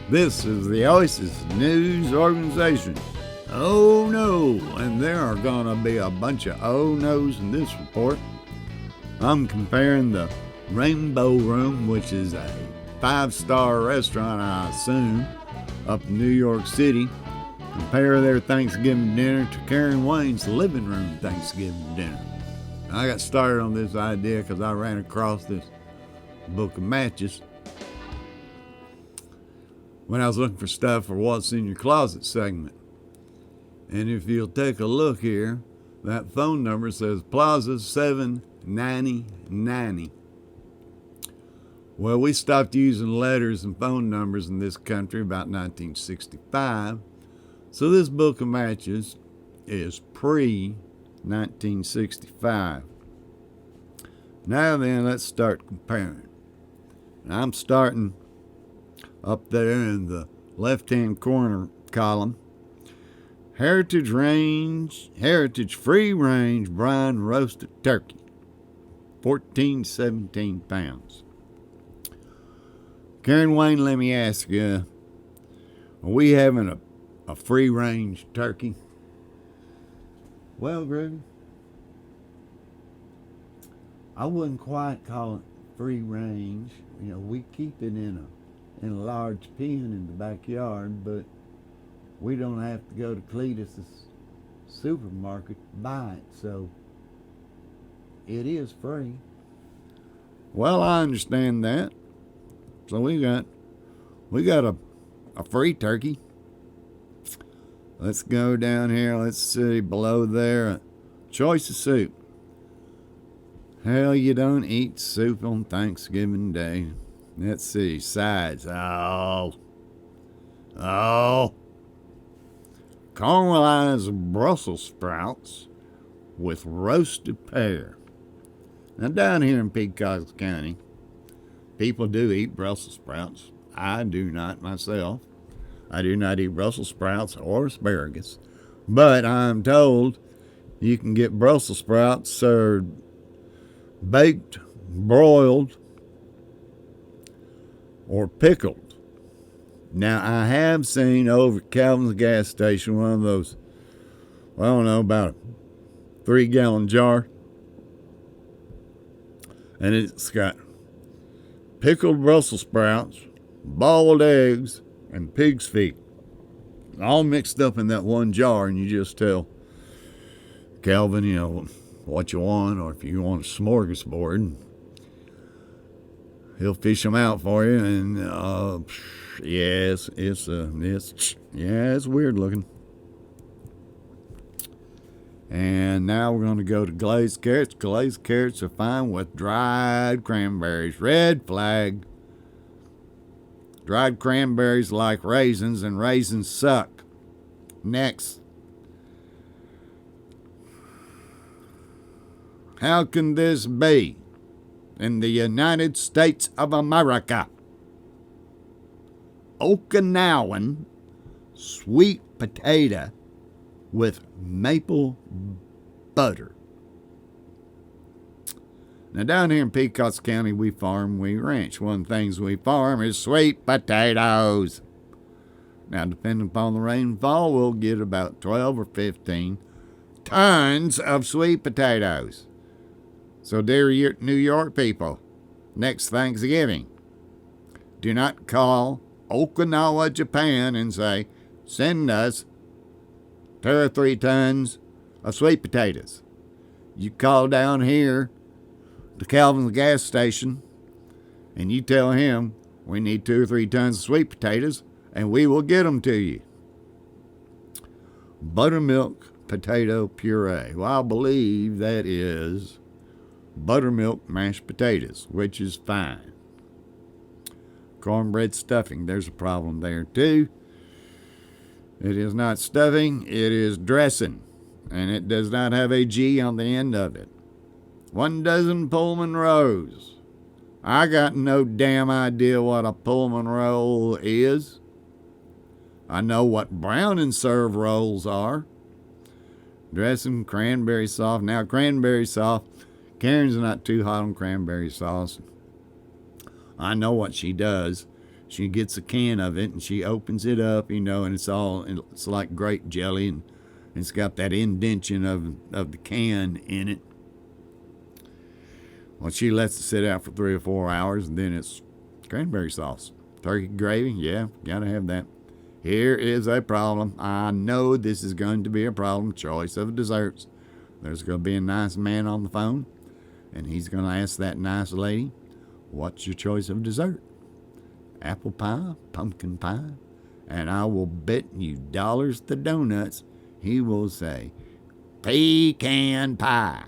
This is the Oasis News Organization. Oh no, and there are gonna be a bunch of oh no's in this report. I'm comparing the Rainbow Room, which is a 5-star restaurant, I assume, up in New York City. Compare their Thanksgiving dinner to Caren-Wain's living room Thanksgiving dinner. I got started on this idea because I ran across this book of matches when I was looking for stuff for What's in Your Closet segment. And if you'll take a look here, that phone number says Plaza 79090. Well, we stopped using letters and phone numbers in this country about 1965. So this book of matches is pre-1965. Now then, let's start comparing. I'm starting up there in the left-hand corner column. Heritage free range brine roasted turkey, 17 pounds. Caren-Wain, let me ask you, are we having a free range turkey? Well, Groovy, I wouldn't quite call it free range. You know, we keep it in a large pen in the backyard, but we don't have to go to Cletus's supermarket to buy it, so it is free. Well, I understand that. So we got a free turkey. Let's go down here. Let's see below there. Choice of soup. Hell, you don't eat soup on Thanksgiving Day. Let's see. Sides. Oh. Caramelized Brussels sprouts with roasted pear. Now, down here in Pea Cox County, people do eat Brussels sprouts. I do not myself. I do not eat Brussels sprouts or asparagus. But I'm told you can get Brussels sprouts served baked, broiled, or pickled. Now, I have seen over at Calvin's gas station one of those, well, I don't know, about a 3-gallon jar. And it's got pickled Brussels sprouts, boiled eggs, and pig's feet, all mixed up in that one jar, and you just tell Calvin, you know, what you want, or if you want a smorgasbord, he'll fish them out for you. And yes, it's weird looking. And now we're going to go to glazed carrots. Glazed carrots are fine with dried cranberries. Red flag. Dried cranberries like raisins, and raisins suck. Next. How can this be in the United States of America? Okinawan sweet potato with maple butter. Now, down here in Pea Cox County, we farm, we ranch. One of the things we farm is sweet potatoes. Now, depending upon the rainfall, we'll get about 12 or 15 tons of sweet potatoes. So, dear New York people, next Thanksgiving, do not call Okinawa, Japan, and say, send us 2 or 3 tons of sweet potatoes. You call down here to Calvin's gas station, and you tell him we need 2 or 3 tons of sweet potatoes, and we will get them to you. Buttermilk potato puree. Well, I believe that is buttermilk mashed potatoes, which is fine. Cornbread stuffing. There's a problem there, too. It is not stuffing, it is dressing, and it does not have a G on the end of it. 1 dozen Pullman rolls. I got no damn idea what a Pullman roll is. I know what brown and serve rolls are. Dressing, cranberry sauce. Now, cranberry sauce, Karen's not too hot on cranberry sauce. I know what she does She gets a can of it and she opens it up, and it's like grape jelly, and it's got that indention of the can in it. Well, she lets it sit out for 3 or 4 hours, and then it's cranberry sauce. Turkey gravy, yeah, gotta have that. Here is a problem. I know this is going to be a problem. Choice of desserts. There's going to be a nice man on the phone, and he's going to ask that nice lady, what's your choice of dessert? Apple pie, pumpkin pie, and I will bet you dollars to donuts he will say, pecan pie.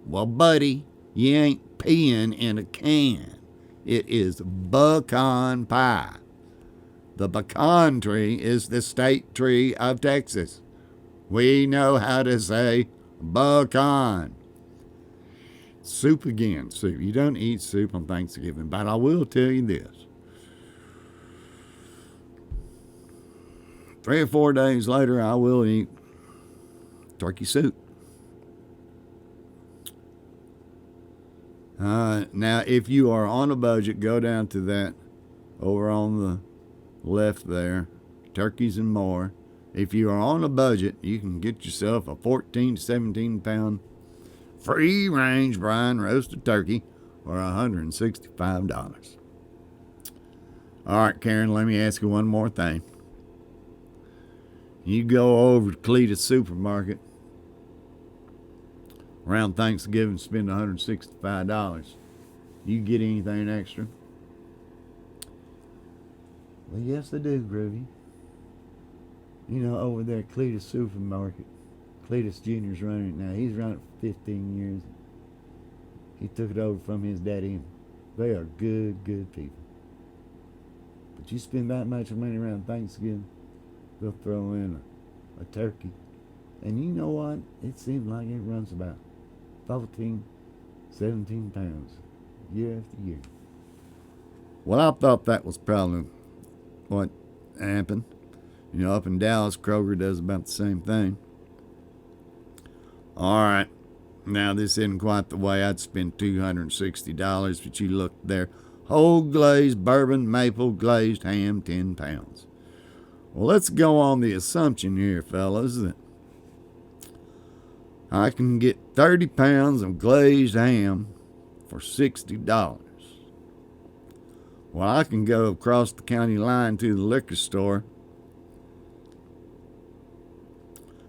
Well, buddy, you ain't peeing in a can. It is pecan pie. The pecan tree is the state tree of Texas. We know how to say pecan. Soup again, soup. You don't eat soup on Thanksgiving, but I will tell you this. 3 or 4 days later, I will eat turkey soup. Now, if you are on a budget, go down to that over on the left there, turkeys and more. If you are on a budget, you can get yourself a 14 to 17 pound free range brine roasted turkey for $165. All right, Karen, let me ask you one more thing. You go over to Cletus Supermarket around Thanksgiving, spend $165. You get anything extra? Well, yes, I do, Groovy. Over there at Cletus Supermarket, Cletus Jr.'s running it now. He's run it for 15 years. He took it over from his daddy, and they are good, good people. But you spend that much money around Thanksgiving, they'll throw in a turkey. And you know what? It seems like it runs about 14, 17 pounds year after year. Well, I thought that was probably what happened. Up in Dallas, Kroger does about the same thing. All right. Now, this isn't quite the way I'd spend $260, but you look there. Whole glazed bourbon maple glazed ham, 10 pounds. Well, let's go on the assumption here, fellas, that I can get 30 pounds of glazed ham for $60. Well, I can go across the county line to the liquor store,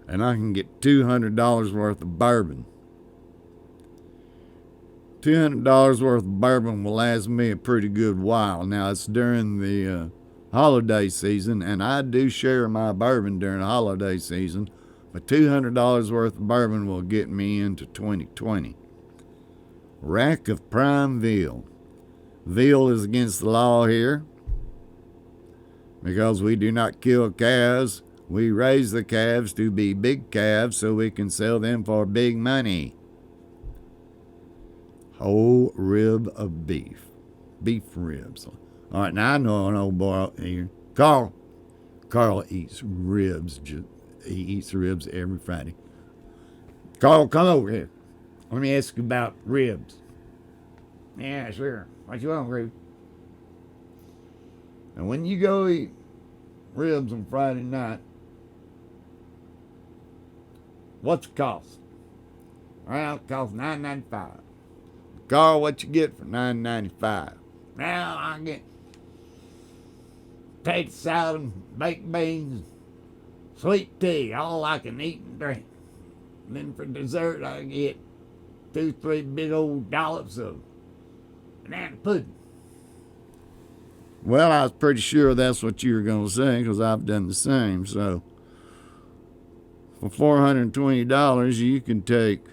and I can get $200 worth of bourbon. $200 worth of bourbon will last me a pretty good while. Now, it's during the holiday season, and I do share my bourbon during the holiday season, but $200 worth of bourbon will get me into 2020. Rack of prime veal. Veal is against the law here because we do not kill calves. We raise the calves to be big calves so we can sell them for big money. Whole rib of beef. Beef ribs. All right, now I know an old boy out here. Carl eats ribs. He eats ribs every Friday. Carl, come over here. Let me ask you about ribs. Yeah, sure. What you want, Groovy? And when you go eat ribs on Friday night, what's it cost? Well, it costs $9.95. Carl, what you get for $9.95? Well, I get potato salad, baked beans, sweet tea, all I can eat and drink. And then for dessert, I get 2-3 big old dollops of banana pudding. Well, I was pretty sure that's what you were going to say because I've done the same. So for $420, you can take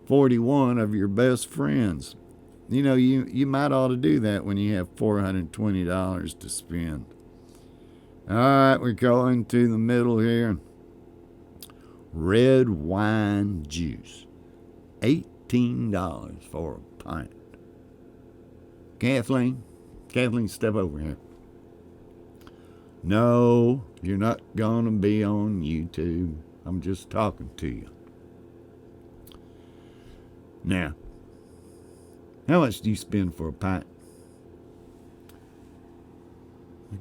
41 of your best friends. You might ought to do that when you have $420 to spend. All right, we're going to the middle here. Red wine juice. $18 for a pint. Kathleen, step over here. No, you're not going to be on YouTube. I'm just talking to you. Now, how much do you spend for a pint?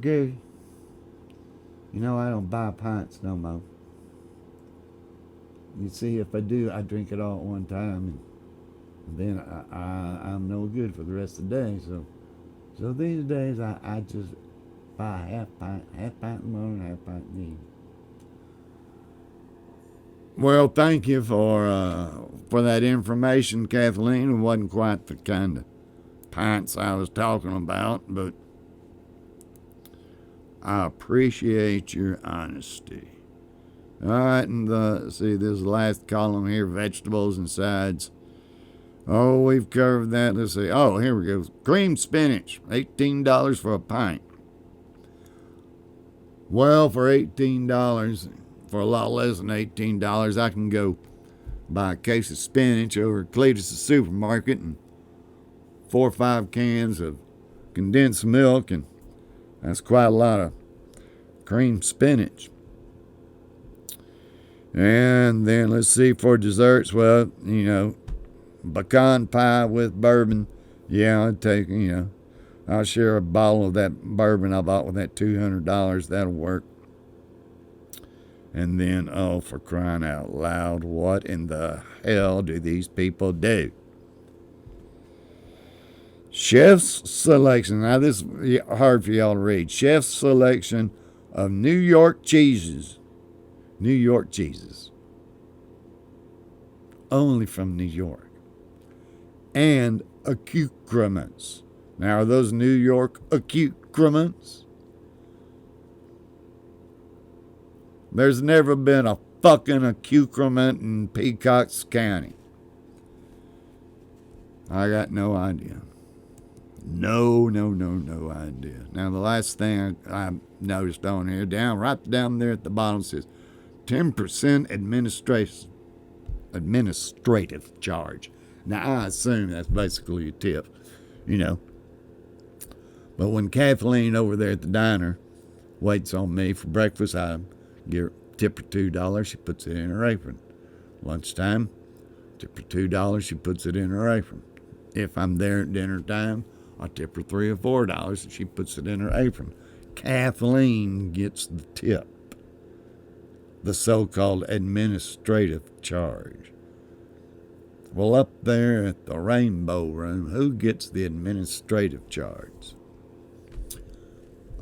Groovy, you know I don't buy pints no more. You see, if I do, I drink it all at one time, and then I'm no good for the rest of the day. So these days I just buy a half pint in the morning, half pint in the evening. Well, thank you for that information, Kathleen. It wasn't quite the kind of pints I was talking about, but I appreciate your honesty. All right, and see this last column here: vegetables and sides. Oh, we've covered that. Let's see. Oh, here we go. Cream spinach, $18 for a pint. Well, for $18, for a lot less than $18, I can go buy a case of spinach over at Cletus' supermarket and 4 or 5 cans of condensed milk, and that's quite a lot of cream spinach. And then let's see, for desserts, well, pecan pie with bourbon. Yeah, I'd take, I'll share a bottle of that bourbon I bought with that $200. That'll work. And then, oh, for crying out loud, what in the hell do these people do? Chef's selection. Now, this is hard for y'all to read. Chef's selection of New York cheeses. New York cheeses. Only from New York. And accoutrements. Now, are those New York accoutrements? There's never been a fucking accoutrement in Pea Cox County. I got no idea. No idea. Now, the last thing I noticed on here, right down there at the bottom, says 10% administrative charge. Now, I assume that's basically a tip, But when Kathleen over there at the diner waits on me for breakfast, I tip her $2. She puts it in her apron. Lunchtime, tip her $2. She puts it in her apron. If I'm there at dinner time, I tip her $3 or $4, and she puts it in her apron. Kathleen gets the tip, the so-called administrative charge. Well, up there at the Rainbow Room, who gets the administrative charge?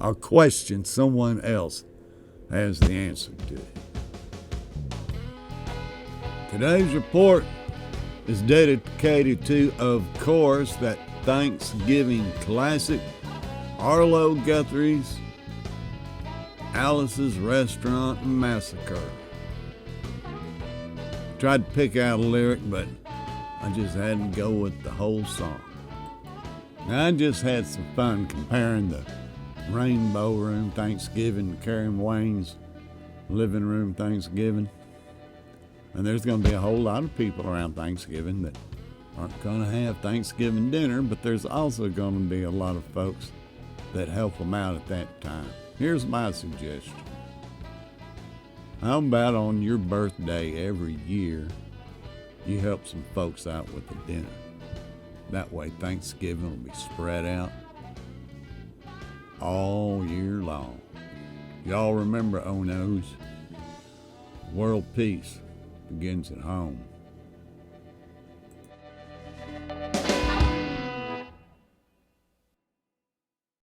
A question someone else has the answer to. Today's report is dedicated to, of course, that Thanksgiving classic, Arlo Guthrie's Alice's Restaurant Massacre. Tried to pick out a lyric, but I just had to go with the whole song. Now, I just had some fun comparing the Rainbow Room Thanksgiving to Caren-Wain's living room Thanksgiving. And there's going to be a whole lot of people around Thanksgiving that aren't going to have Thanksgiving dinner, but there's also going to be a lot of folks that help them out at that time. Here's my suggestion. How about on your birthday every year, you help some folks out with the dinner? That way Thanksgiving will be spread out all year long. Y'all remember, oh no's, world peace begins at home.